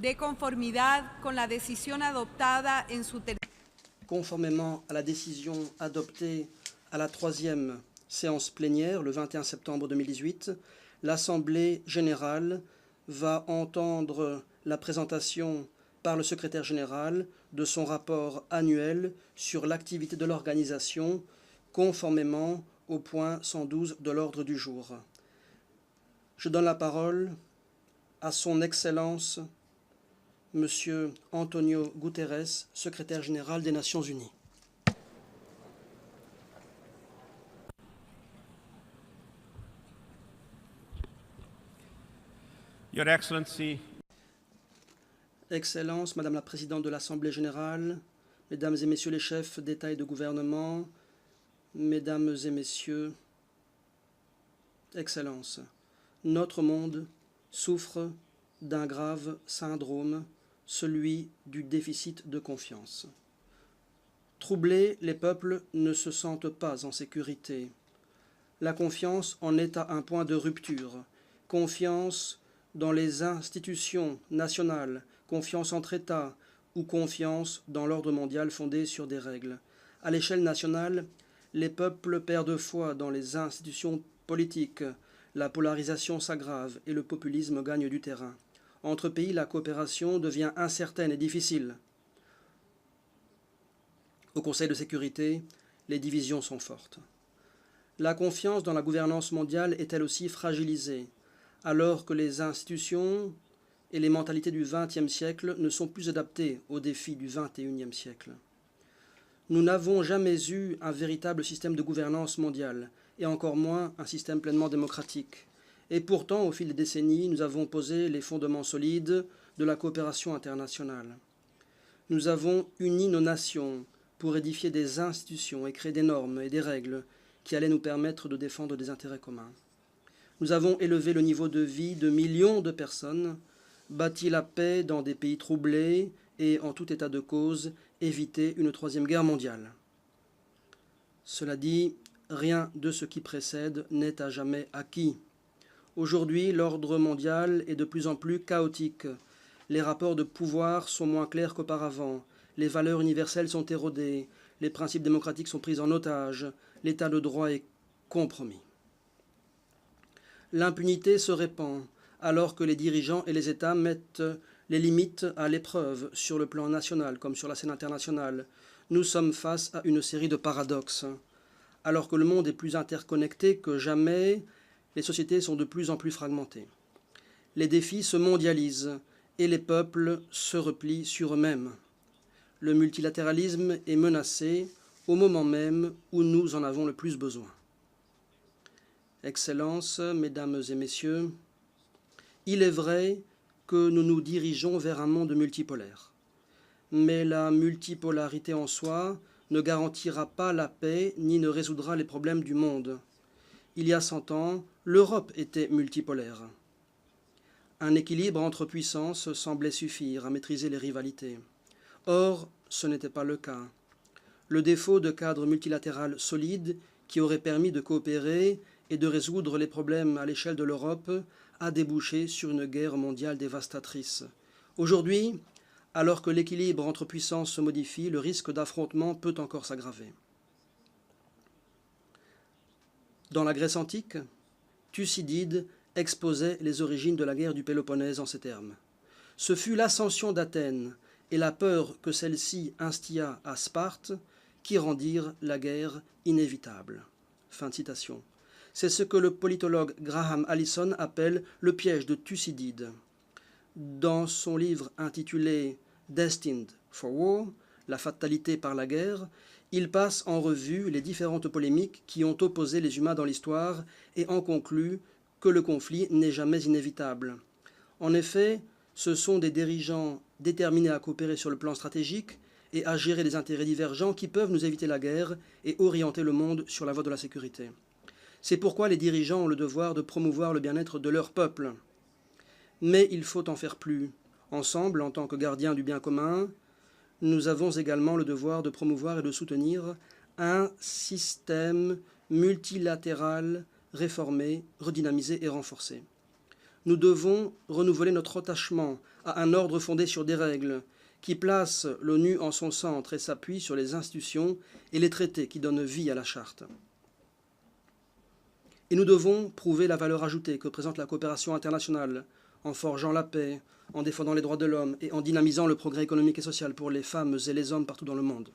de conformidad con la decisión adoptada en su Conformément à la décision adoptée à la 3e séance plénière le 21 septembre 2018, l'Assemblée générale va entendre la présentation par le secrétaire général de son rapport annuel sur l'activité de l'organisation conformément au point 112 de l'ordre du jour. Je donne la parole à son Excellence Monsieur Antonio Guterres, secrétaire général des Nations Unies. Your Excellency, Excellence, Madame la Présidente de l'Assemblée générale, Mesdames et Messieurs les chefs d'État et de gouvernement, Mesdames et Messieurs, Excellence, notre monde souffre d'un grave syndrome, celui du déficit de confiance. Troublés, les peuples ne se sentent pas en sécurité. La confiance en est à un point de rupture. Confiance dans les institutions nationales, confiance entre États ou confiance dans l'ordre mondial fondé sur des règles. À l'échelle nationale, les peuples perdent foi dans les institutions politiques, la polarisation s'aggrave et le populisme gagne du terrain. Entre pays, la coopération devient incertaine et difficile. Au Conseil de sécurité, les divisions sont fortes. La confiance dans la gouvernance mondiale est elle aussi fragilisée, alors que les institutions et les mentalités du XXe siècle ne sont plus adaptées aux défis du XXIe siècle. Nous n'avons jamais eu un véritable système de gouvernance mondiale, et encore moins un système pleinement démocratique. Et pourtant, au fil des décennies, nous avons posé les fondements solides de la coopération internationale. Nous avons uni nos nations pour édifier des institutions et créer des normes et des règles qui allaient nous permettre de défendre des intérêts communs. Nous avons élevé le niveau de vie de millions de personnes, bâti la paix dans des pays troublés et, en tout état de cause, évité une troisième guerre mondiale. Cela dit, rien de ce qui précède n'est à jamais acquis. Aujourd'hui, l'ordre mondial est de plus en plus chaotique. Les rapports de pouvoir sont moins clairs qu'auparavant. Les valeurs universelles sont érodées. Les principes démocratiques sont pris en otage. L'état de droit est compromis. L'impunité se répand alors que les dirigeants et les États mettent les limites à l'épreuve sur le plan national comme sur la scène internationale. Nous sommes face à une série de paradoxes. Alors que le monde est plus interconnecté que jamais, les sociétés sont de plus en plus fragmentées. Les défis se mondialisent et les peuples se replient sur eux-mêmes. Le multilatéralisme est menacé au moment même où nous en avons le plus besoin. Excellences, Mesdames et Messieurs, il est vrai que nous nous dirigeons vers un monde multipolaire. Mais la multipolarité en soi ne garantira pas la paix ni ne résoudra les problèmes du monde. Il y a 100 ans, l'Europe était multipolaire. Un équilibre entre puissances semblait suffire à maîtriser les rivalités. Or, ce n'était pas le cas. Le défaut de cadre multilatéral solide qui aurait permis de coopérer et de résoudre les problèmes à l'échelle de l'Europe a débouché sur une guerre mondiale dévastatrice. Aujourd'hui, alors que l'équilibre entre puissances se modifie, le risque d'affrontement peut encore s'aggraver. Dans la Grèce antique, Thucydide exposait les origines de la guerre du Péloponnèse en ces termes. Ce fut l'ascension d'Athènes et la peur que celle-ci instilla à Sparte qui rendirent la guerre inévitable. Fin de citation. C'est ce que le politologue Graham Allison appelle le piège de Thucydide. Dans son livre intitulé « Destined for War », la fatalité par la guerre, il passe en revue les différentes polémiques qui ont opposé les humains dans l'histoire et en conclut que le conflit n'est jamais inévitable. En effet, ce sont des dirigeants déterminés à coopérer sur le plan stratégique et à gérer les intérêts divergents qui peuvent nous éviter la guerre et orienter le monde sur la voie de la sécurité. C'est pourquoi les dirigeants ont le devoir de promouvoir le bien-être de leur peuple. Mais il faut en faire plus. Ensemble, en tant que gardiens du bien commun, nous avons également le devoir de promouvoir et de soutenir un système multilatéral réformé, redynamisé et renforcé. nous devons renouveler notre attachement à un ordre fondé sur des règles qui place l'ONU en son centre et s'appuie sur les institutions et les traités qui donnent vie à la charte. Et nous devons prouver la valeur ajoutée que présente la coopération internationale en forgeant la paix, en défendant les droits de l'homme et en dynamisant le progrès économique et social pour les femmes et les hommes partout dans le monde.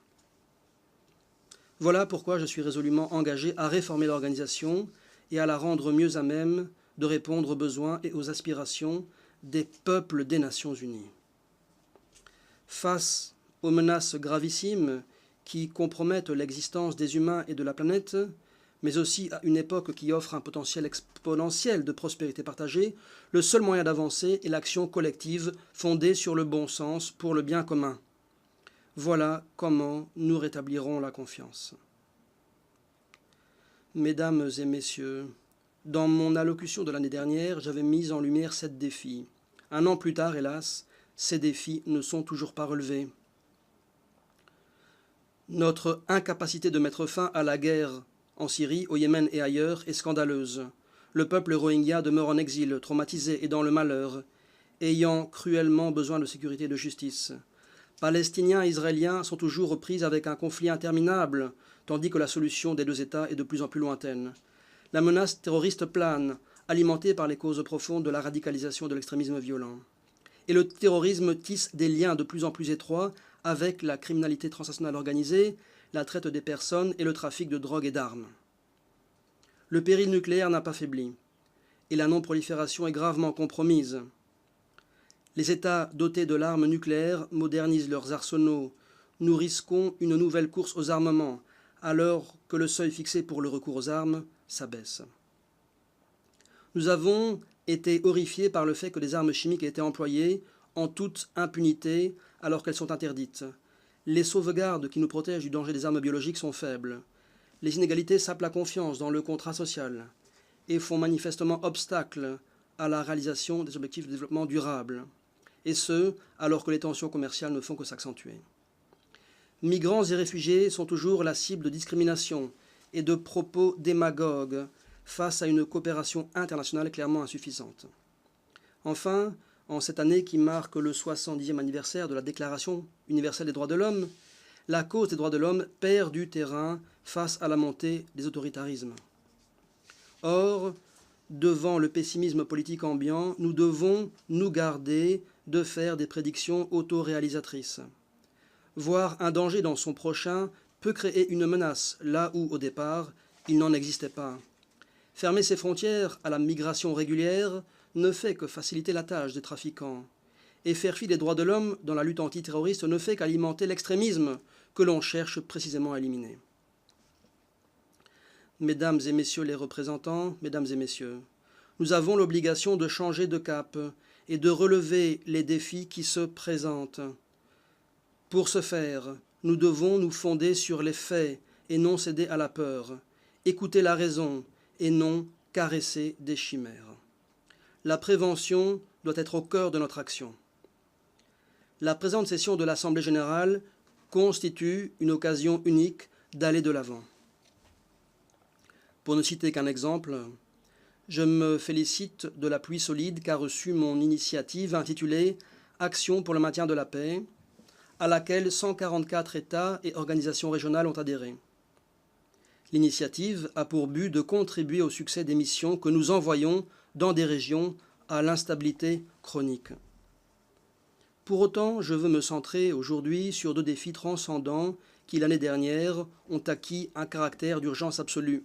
Voilà pourquoi je suis résolument engagé à réformer l'organisation et à la rendre mieux à même de répondre aux besoins et aux aspirations des peuples des Nations Unies. Face aux menaces gravissimes qui compromettent l'existence des humains et de la planète, mais aussi à une époque qui offre un potentiel exponentiel de prospérité partagée, le seul moyen d'avancer est l'action collective fondée sur le bon sens pour le bien commun. Voilà comment nous rétablirons la confiance. Mesdames et messieurs, dans mon allocution de l'année dernière, j'avais mis en lumière 7 défis. Un an plus tard, hélas, ces défis ne sont toujours pas relevés. Notre incapacité de mettre fin à la guerre en Syrie, au Yémen et ailleurs est scandaleuse. Le peuple rohingya demeure en exil, traumatisé et dans le malheur, ayant cruellement besoin de sécurité et de justice. Palestiniens et Israéliens sont toujours aux prises avec un conflit interminable, tandis que la solution des 2 États est de plus en plus lointaine. La menace terroriste plane, alimentée par les causes profondes de la radicalisation de l'extrémisme violent. Et le terrorisme tisse des liens de plus en plus étroits avec la criminalité transnationale organisée, la traite des personnes et le trafic de drogue et d'armes. Le péril nucléaire n'a pas faibli, et la non-prolifération est gravement compromise. Les États dotés de l'arme nucléaire modernisent leurs arsenaux. Nous risquons une nouvelle course aux armements, alors que le seuil fixé pour le recours aux armes s'abaisse. Nous avons été horrifiés par le fait que des armes chimiques aient été employées en toute impunité alors qu'elles sont interdites. Les sauvegardes qui nous protègent du danger des armes biologiques sont faibles. Les inégalités sapent la confiance dans le contrat social et font manifestement obstacle à la réalisation des objectifs de développement durable, et ce, alors que les tensions commerciales ne font que s'accentuer. Migrants et réfugiés sont toujours la cible de discrimination et de propos démagogues face à une coopération internationale clairement insuffisante. Enfin, en cette année qui marque le 70e anniversaire de la Déclaration universelle des droits de l'homme, la cause des droits de l'homme perd du terrain face à la montée des autoritarismes. Or, devant le pessimisme politique ambiant, nous devons nous garder de faire des prédictions autoréalisatrices. Voir un danger dans son prochain peut créer une menace là où, au départ, il n'en existait pas. Fermer ses frontières à la migration régulière ne fait que faciliter la tâche des trafiquants. Et faire fi des droits de l'homme dans la lutte antiterroriste ne fait qu'alimenter l'extrémisme que l'on cherche précisément à éliminer. Mesdames et messieurs les représentants, mesdames et messieurs, nous avons l'obligation de changer de cap et de relever les défis qui se présentent. Pour ce faire, nous devons nous fonder sur les faits et non céder à la peur, écouter la raison et non caresser des chimères. La prévention doit être au cœur de notre action. La présente session de l'Assemblée générale constitue une occasion unique d'aller de l'avant. Pour ne citer qu'un exemple, je me félicite de l'appui solide qu'a reçu mon initiative intitulée « Action pour le maintien de la paix », à laquelle 144 États et organisations régionales ont adhéré. L'initiative a pour but de contribuer au succès des missions que nous envoyons dans des régions à l'instabilité chronique. Pour autant, je veux me centrer aujourd'hui sur 2 défis transcendants qui, l'année dernière, ont acquis un caractère d'urgence absolue.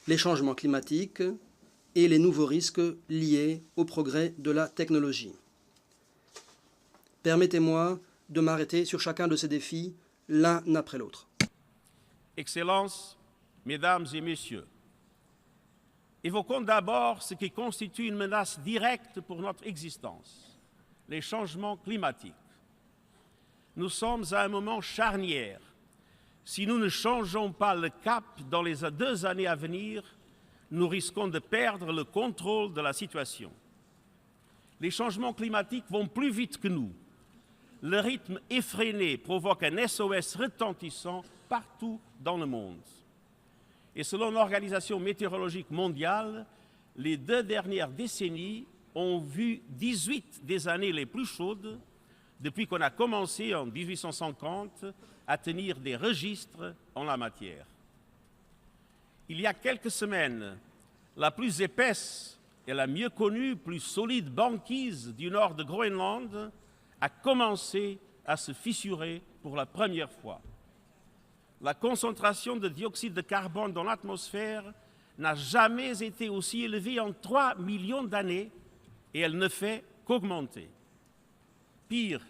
Les changements climatiques et les nouveaux risques liés au progrès de la technologie. Permettez-moi de m'arrêter sur chacun de ces défis, l'un après l'autre. Excellences, Mesdames et Messieurs, évoquons d'abord ce qui constitue une menace directe pour notre existence, les changements climatiques. Nous sommes à un moment charnière. Si nous ne changeons pas le cap dans les 2 années à venir, nous risquons de perdre le contrôle de la situation. Les changements climatiques vont plus vite que nous. Le rythme effréné provoque un SOS retentissant partout dans le monde. Et selon l'Organisation météorologique mondiale, les 2 dernières décennies ont vu 18 des années les plus chaudes depuis qu'on a commencé en 1850 à tenir des registres en la matière. Il y a quelques semaines, la plus épaisse et la mieux connue, plus solide banquise du nord de Groenland a commencé à se fissurer pour la première fois. La concentration de dioxyde de carbone dans l'atmosphère n'a jamais été aussi élevée en 3 millions d'années et elle ne fait qu'augmenter. Pire,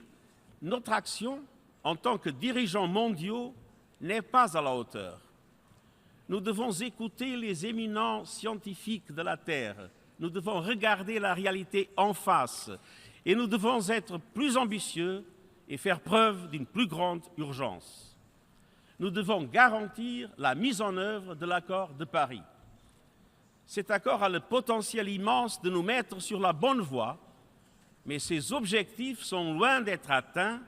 notre action en tant que dirigeants mondiaux n'est pas à la hauteur. Nous devons écouter les éminents scientifiques de la Terre. Nous devons regarder la réalité en face et nous devons être plus ambitieux et faire preuve d'une plus grande urgence. Nous devons garantir la mise en œuvre de l'accord de Paris. Cet accord a le potentiel immense de nous mettre sur la bonne voie, mais ses objectifs sont loin d'être atteints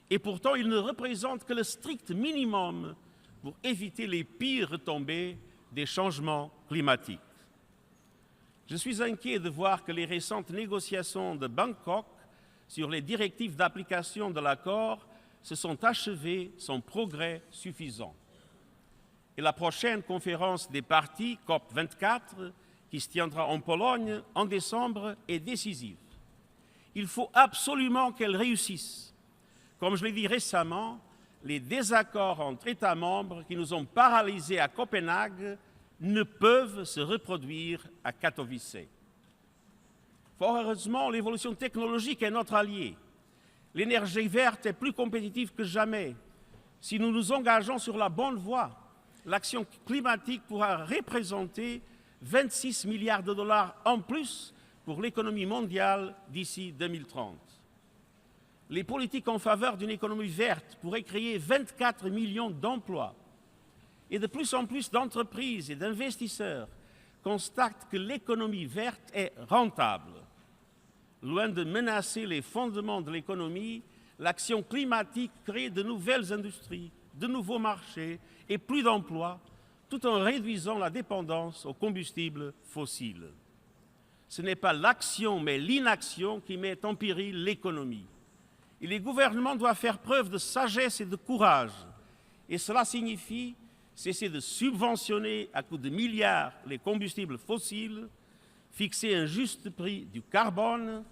et pourtant ils ne représentent que le strict minimum pour éviter les pires retombées des changements climatiques. Je suis inquiet de voir que les récentes négociations de Bangkok sur les directives d'application de l'accord se sont achevées sans progrès suffisant. Et la prochaine conférence des parties, COP24, qui se tiendra en Pologne en décembre, est décisive. Il faut absolument qu'elle réussisse. Comme je l'ai dit récemment, les désaccords entre États membres qui nous ont paralysés à Copenhague ne peuvent se reproduire à Katowice. Fort heureusement, l'évolution technologique est notre allié. L'énergie verte est plus compétitive que jamais. Si nous nous engageons sur la bonne voie, l'action climatique pourra représenter 26 milliards de dollars en plus pour l'économie mondiale d'ici 2030. Les politiques en faveur d'une économie verte pourraient créer 24 millions d'emplois. Et de plus en plus d'entreprises et d'investisseurs constatent que l'économie verte est rentable. Loin de menacer les fondements de l'économie, l'action climatique crée de nouvelles industries, de nouveaux marchés et plus d'emplois, tout en réduisant la dépendance aux combustibles fossiles. Ce n'est pas l'action, mais l'inaction qui met en péril l'économie. Et les gouvernements doivent faire preuve de sagesse et de courage. Et cela signifie cesser de subventionner à coups de milliards les combustibles fossiles, fixer un juste prix du carbone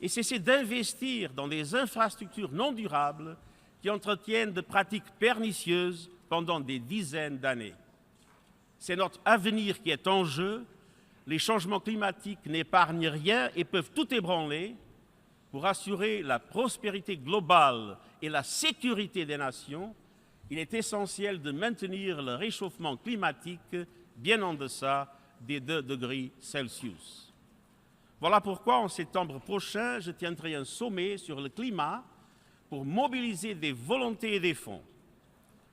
et cesser d'investir dans des infrastructures non durables qui entretiennent de pratiques pernicieuses pendant des dizaines d'années. C'est notre avenir qui est en jeu. Les changements climatiques n'épargnent rien et peuvent tout ébranler. Pour assurer la prospérité globale et la sécurité des nations, il est essentiel de maintenir le réchauffement climatique bien en deçà des 2 degrés Celsius. Voilà pourquoi, en septembre prochain, je tiendrai un sommet sur le climat pour mobiliser des volontés et des fonds.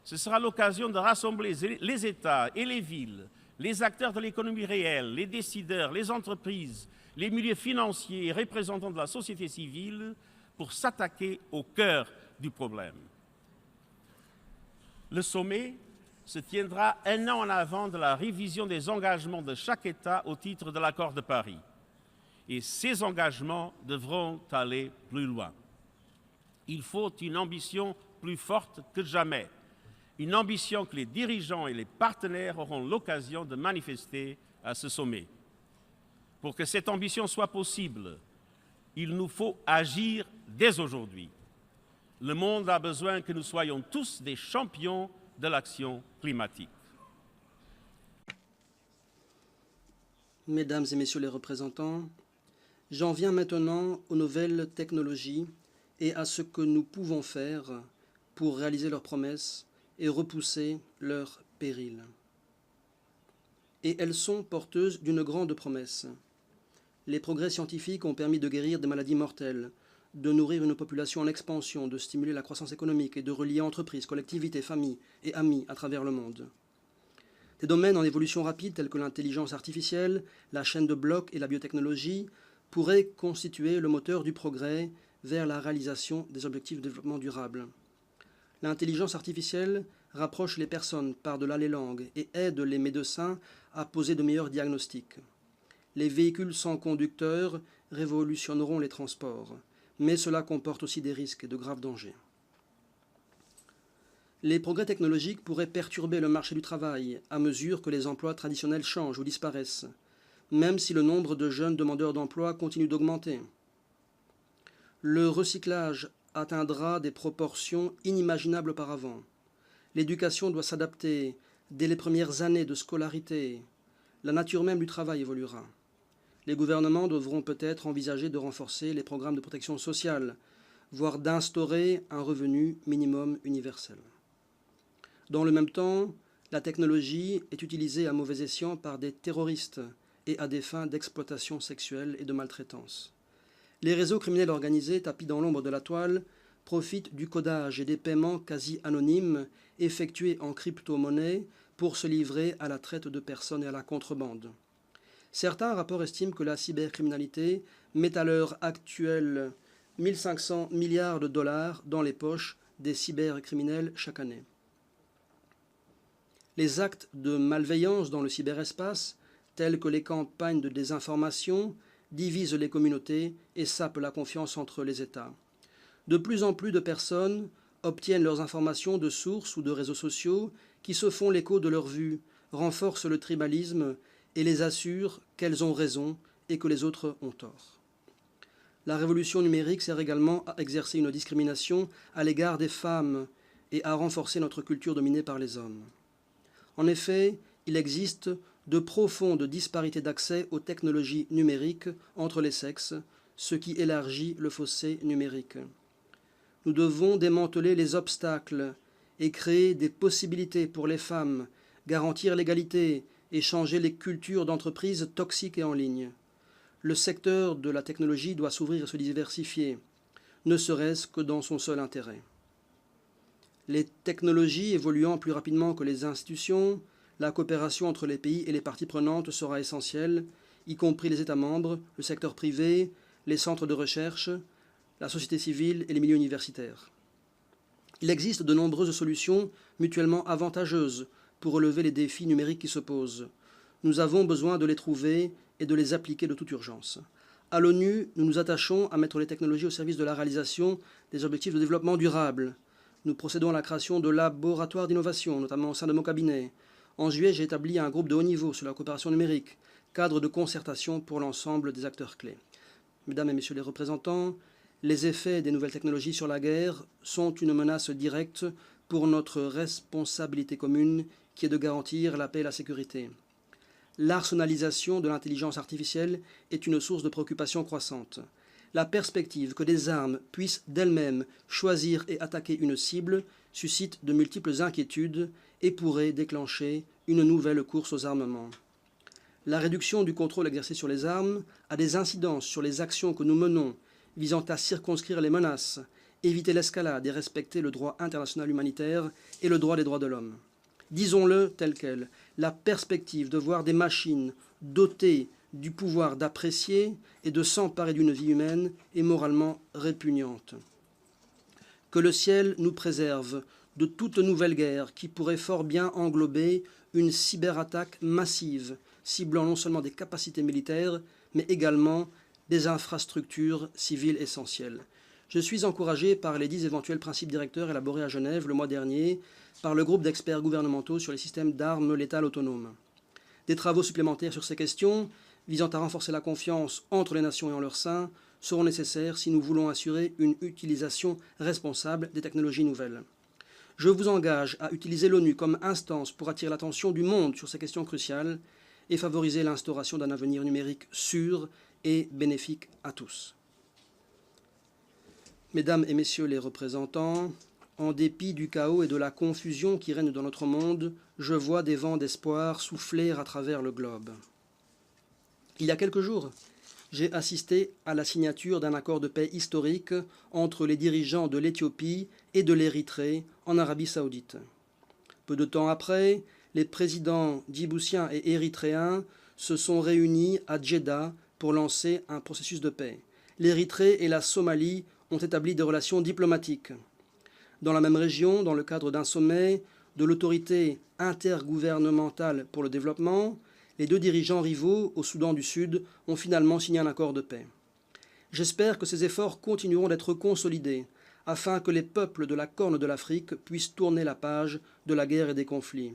Ce sera l'occasion de rassembler les États et les villes, les acteurs de l'économie réelle, les décideurs, les entreprises, les milieux financiers et représentants de la société civile pour s'attaquer au cœur du problème. Le sommet se tiendra 1 an en avant de la révision des engagements de chaque État au titre de l'accord de Paris. Et ces engagements devront aller plus loin. Il faut une ambition plus forte que jamais, une ambition que les dirigeants et les partenaires auront l'occasion de manifester à ce sommet. Pour que cette ambition soit possible, il nous faut agir dès aujourd'hui. Le monde a besoin que nous soyons tous des champions de l'action climatique. Mesdames et messieurs les représentants, j'en viens maintenant aux nouvelles technologies et à ce que nous pouvons faire pour réaliser leurs promesses et repousser leurs périls. Et elles sont porteuses d'une grande promesse. Les progrès scientifiques ont permis de guérir des maladies mortelles, de nourrir une population en expansion, de stimuler la croissance économique et de relier entreprises, collectivités, familles et amis à travers le monde. Des domaines en évolution rapide tels que l'intelligence artificielle, la chaîne de blocs et la biotechnologie pourraient constituer le moteur du progrès vers la réalisation des objectifs de développement durable. L'intelligence artificielle rapproche les personnes par-delà les langues et aide les médecins à poser de meilleurs diagnostics. les véhicules sans conducteur révolutionneront les transports, mais cela comporte aussi des risques et de graves dangers. Les progrès technologiques pourraient perturber le marché du travail à mesure que les emplois traditionnels changent ou disparaissent, même si le nombre de jeunes demandeurs d'emploi continue d'augmenter. Le recyclage atteindra des proportions inimaginables auparavant. L'éducation doit s'adapter dès les premières années de scolarité. La nature même du travail évoluera. Les gouvernements devront peut-être envisager de renforcer les programmes de protection sociale, voire d'instaurer un revenu minimum universel. Dans le même temps, la technologie est utilisée à mauvais escient par des terroristes et à des fins d'exploitation sexuelle et de maltraitance. Les réseaux criminels organisés, tapis dans l'ombre de la toile, profitent du codage et des paiements quasi anonymes effectués en crypto-monnaie pour se livrer à la traite de personnes et à la contrebande. Certains rapports estiment que la cybercriminalité met à l'heure actuelle 1 500 milliards de dollars dans les poches des cybercriminels chaque année. Les actes de malveillance dans le cyberespace, tels que les campagnes de désinformation, divisent les communautés et sapent la confiance entre les États. De plus en plus de personnes obtiennent leurs informations de sources ou de réseaux sociaux qui se font l'écho de leurs vues, renforcent le tribalisme et les assurent qu'elles ont raison et que les autres ont tort. La révolution numérique sert également à exercer une discrimination à l'égard des femmes et à renforcer notre culture dominée par les hommes. En effet, il existe de profondes disparités d'accès aux technologies numériques entre les sexes, ce qui élargit le fossé numérique. Nous devons démanteler les obstacles et créer des possibilités pour les femmes, garantir l'égalité et changer les cultures d'entreprises toxiques et en ligne. Le secteur de la technologie doit s'ouvrir et se diversifier, ne serait-ce que dans son seul intérêt. Les technologies évoluant plus rapidement que les institutions, la coopération entre les pays et les parties prenantes sera essentielle, y compris les États membres, le secteur privé, les centres de recherche, la société civile et les milieux universitaires. Il existe de nombreuses solutions mutuellement avantageuses pour relever les défis numériques qui se posent. Nous avons besoin de les trouver et de les appliquer de toute urgence. À l'ONU, nous nous attachons à mettre les technologies au service de la réalisation des objectifs de développement durable. Nous procédons à la création de laboratoires d'innovation, notamment au sein de mon cabinet. En juillet, j'ai établi un groupe de haut niveau sur la coopération numérique, cadre de concertation pour l'ensemble des acteurs clés. Mesdames et messieurs les représentants, les effets des nouvelles technologies sur la guerre sont une menace directe pour notre responsabilité commune qui est de garantir la paix et la sécurité. L'arsenalisation de l'intelligence artificielle est une source de préoccupation croissante. La perspective que des armes puissent d'elles-mêmes choisir et attaquer une cible suscite de multiples inquiétudes et pourrait déclencher une nouvelle course aux armements. La réduction du contrôle exercé sur les armes a des incidences sur les actions que nous menons visant à circonscrire les menaces, éviter l'escalade et respecter le droit international humanitaire et le droit des droits de l'homme. Disons-le tel quel, la perspective de voir des machines dotées du pouvoir d'apprécier et de s'emparer d'une vie humaine est moralement répugnante. Que le ciel nous préserve de toute nouvelle guerre qui pourrait fort bien englober une cyberattaque massive, ciblant non seulement des capacités militaires, mais également des infrastructures civiles essentielles. Je suis encouragé par les 10 éventuels principes directeurs élaborés à Genève le mois dernier par le groupe d'experts gouvernementaux sur les systèmes d'armes létales autonomes. Des travaux supplémentaires sur ces questions, visant à renforcer la confiance entre les nations et en leur sein, seront nécessaires si nous voulons assurer une utilisation responsable des technologies nouvelles. Je vous engage à utiliser l'ONU comme instance pour attirer l'attention du monde sur ces questions cruciales et favoriser l'instauration d'un avenir numérique sûr et bénéfique à tous. Mesdames et messieurs les représentants, en dépit du chaos et de la confusion qui règnent dans notre monde, je vois des vents d'espoir souffler à travers le globe. Il y a quelques jours, j'ai assisté à la signature d'un accord de paix historique entre les dirigeants de l'Éthiopie et de l'Érythrée en Arabie saoudite. Peu de temps après, les présidents djiboutiens et érythréens se sont réunis à Djeddah pour lancer un processus de paix. L'Érythrée et la Somalie ont établi des relations diplomatiques. Dans la même région, dans le cadre d'un sommet de l'autorité intergouvernementale pour le développement, Les deux dirigeants rivaux au Soudan du Sud ont finalement signé un accord de paix. J'espère que ces efforts continueront d'être consolidés afin que les peuples de la Corne de l'Afrique puissent tourner la page de la guerre et des conflits.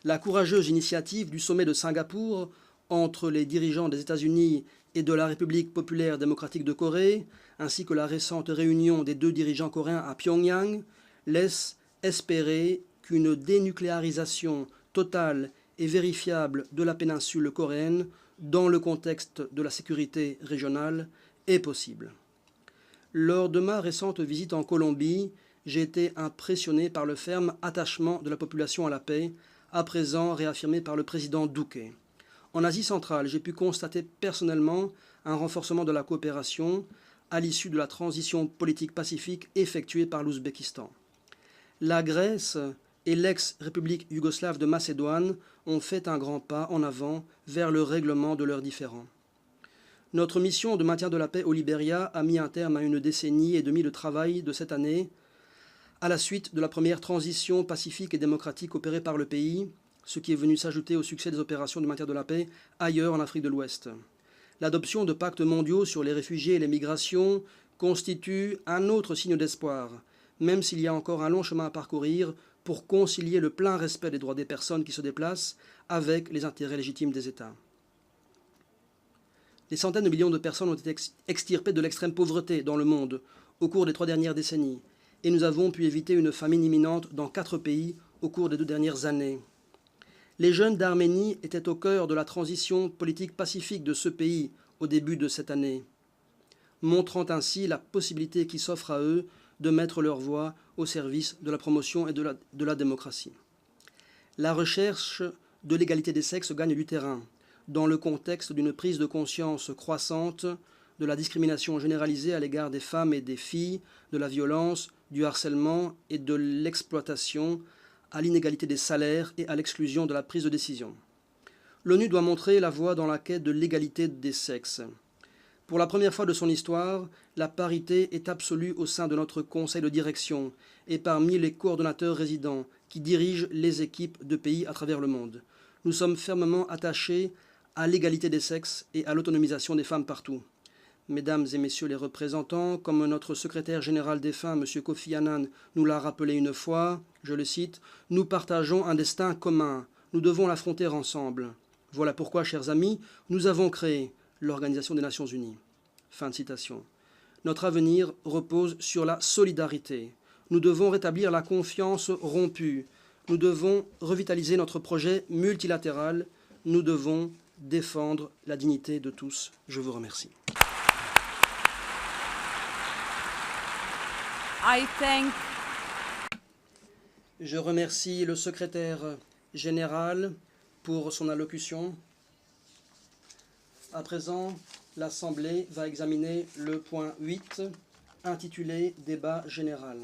La courageuse initiative du sommet de Singapour entre les dirigeants des États-Unis et de la République populaire démocratique de Corée, ainsi que la récente réunion des deux dirigeants coréens à Pyongyang, laisse espérer qu'une dénucléarisation totale et vérifiable de la péninsule coréenne dans le contexte de la sécurité régionale est possible. Lors de ma récente visite en Colombie, j'ai été impressionné par le ferme attachement de la population à la paix, à présent réaffirmé par le président Duque. En Asie centrale, j'ai pu constater personnellement un renforcement de la coopération à l'issue de la transition politique pacifique effectuée par l'Ouzbékistan. La Grèce et l'ex-république yougoslave de Macédoine ont fait un grand pas en avant vers le règlement de leurs différends. Notre mission de maintien de la paix au Libéria a mis un terme à une décennie et demie de travail de cette année, à la suite de la première transition pacifique et démocratique opérée par le pays, ce qui est venu s'ajouter au succès des opérations de maintien de la paix ailleurs en Afrique de l'Ouest. L'adoption de pactes mondiaux sur les réfugiés et les migrations constitue un autre signe d'espoir, même s'il y a encore un long chemin à parcourir pour concilier le plein respect des droits des personnes qui se déplacent avec les intérêts légitimes des États. Des centaines de millions de personnes ont été extirpées de l'extrême pauvreté dans le monde au cours des 3 dernières décennies, et nous avons pu éviter une famine imminente dans 4 pays au cours des 2 dernières années. Les jeunes d'Arménie étaient au cœur de la transition politique pacifique de ce pays au début de cette année, montrant ainsi la possibilité qui s'offre à eux de mettre leur voix au service de la promotion et de la démocratie. La recherche de l'égalité des sexes gagne du terrain dans le contexte d'une prise de conscience croissante de la discrimination généralisée à l'égard des femmes et des filles, de la violence, du harcèlement et de l'exploitation, à l'inégalité des salaires et à l'exclusion de la prise de décision. L'ONU doit montrer la voie dans la quête de l'égalité des sexes. Pour la première fois de son histoire, la parité est absolue au sein de notre conseil de direction et parmi les coordonnateurs résidents qui dirigent les équipes de pays à travers le monde. Nous sommes fermement attachés à l'égalité des sexes et à l'autonomisation des femmes partout. Mesdames et messieurs les représentants, comme notre secrétaire général défunt, M. Kofi Annan, nous l'a rappelé une fois, je le cite, « Nous partageons un destin commun, nous devons l'affronter ensemble. Voilà pourquoi, chers amis, nous avons créé l'Organisation des Nations Unies. » Fin de citation. Notre avenir repose sur la solidarité. Nous devons rétablir la confiance rompue. Nous devons revitaliser notre projet multilatéral. Nous devons défendre la dignité de tous. Je vous remercie. Je remercie le secrétaire général pour son allocution. À présent, l'Assemblée va examiner le point 8, intitulé « Débat général ».